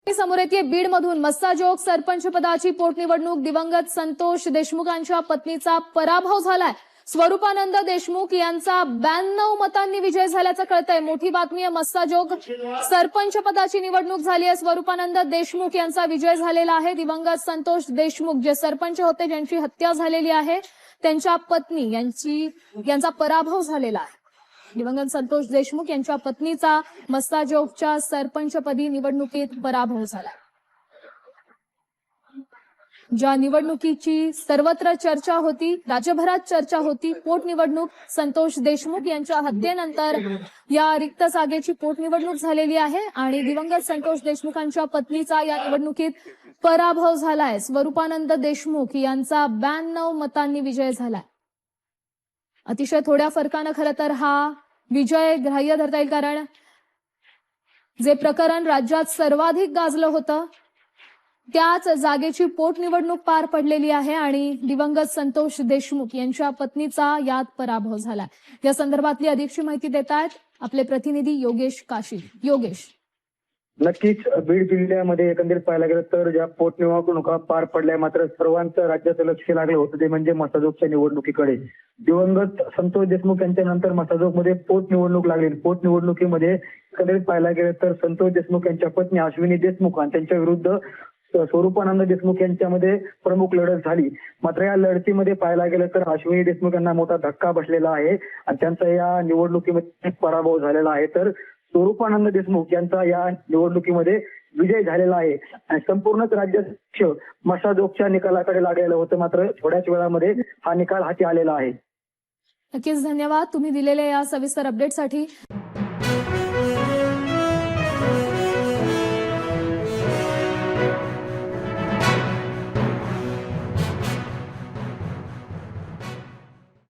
समोर येते बीड मधून मस्साजोग सरपंच पदाची पोटनिवडणूक दिवंगत संतोष देशमुखांच्या पत्नीचा पराभव झालाय। स्वरूपानंद देशमुख यांचा 92 मतांनी विजय झाल्याचं कळतंय। मोठी बातमी आहे। मस्साजोग सरपंच पदाची निवडणूक झाली आहे। स्वरूपानंद देशमुख यांचा विजय झालेला आहे। दिवंगत संतोष देशमुख जे सरपंच होते, ज्यांची हत्या झालेली आहे, त्यांच्या पत्नी यांचा पराभव झालेला आहे। दिवंगत संतोष देशमुख यांच्या पत्नीचा मस्साजोगच्या सरपंचपदी निवडणुकीत पराभव झाला। ज्या निवडणुकीची सर्वत्र चर्चा होती, राज्यभरात चर्चा होती, पोटनिवडणूक संतोष देशमुख यांच्या हत्येनंतर या रिक्त जागेची पोटनिवडणूक झालेली आहे आणि दिवंगत संतोष देशमुखांच्या पत्नीचा या निवडणुकीत पराभव झालाय। स्वरूपानंद देशमुख यांचा 92 मतांनी विजय झालाय। अतिशय थोड्या फरकानं खरं तर हा विजय ग्राह्य धरता येईल, कारण जे प्रकरण राज्यात सर्वाधिक गाजलं होतं त्याच जागेची पोटनिवडणूक पार पडलेली आहे आणि दिवंगत संतोष देशमुख यांच्या पत्नीचा यात पराभव झाला। या संदर्भातली अधिकची माहिती देत आहेत आपले प्रतिनिधी योगेश काशी। योगेश, नक्कीच बीड जिल्ह्यामध्ये एकंदरीत पाहायला गेलं तर ज्या पोटनिवडणुका पार पडल्या, मात्र सर्वांचं राज्याचं लक्ष लागलं होतं ते म्हणजे मस्साजोगच्या निवडणुकीकडे। दिवंगत संतोष देशमुख यांच्या नंतर मस्साजोगमध्ये पोटनिवडणूक लागली। पोटनिवडणुकीमध्ये एकंदरीत पाहायला गेलं तर संतोष देशमुख यांच्या पत्नी अश्विनी देशमुख आणि त्यांच्या विरुद्ध स्वरूपानंद देशमुख यांच्यामध्ये प्रमुख लढत झाली। मात्र या लढतीमध्ये पाहायला गेलं तर अश्विनी देशमुख यांना मोठा धक्का बसलेला आहे आणि त्यांचा या निवडणुकीमध्ये पराभव झालेला आहे। तर स्वरूपानंद देशमुख यांचा या निवडणुकीमध्ये विजय झालेला आहे आणि संपूर्णच राज्यात मस्साजोगच्या निकालाकडे लागलेलं होतं, मात्र थोड्याच वेळामध्ये हा निकाल हाती आलेला आहे। नक्कीच धन्यवाद तुम्ही दिलेल्या या सविस्तर अपडेटसाठी।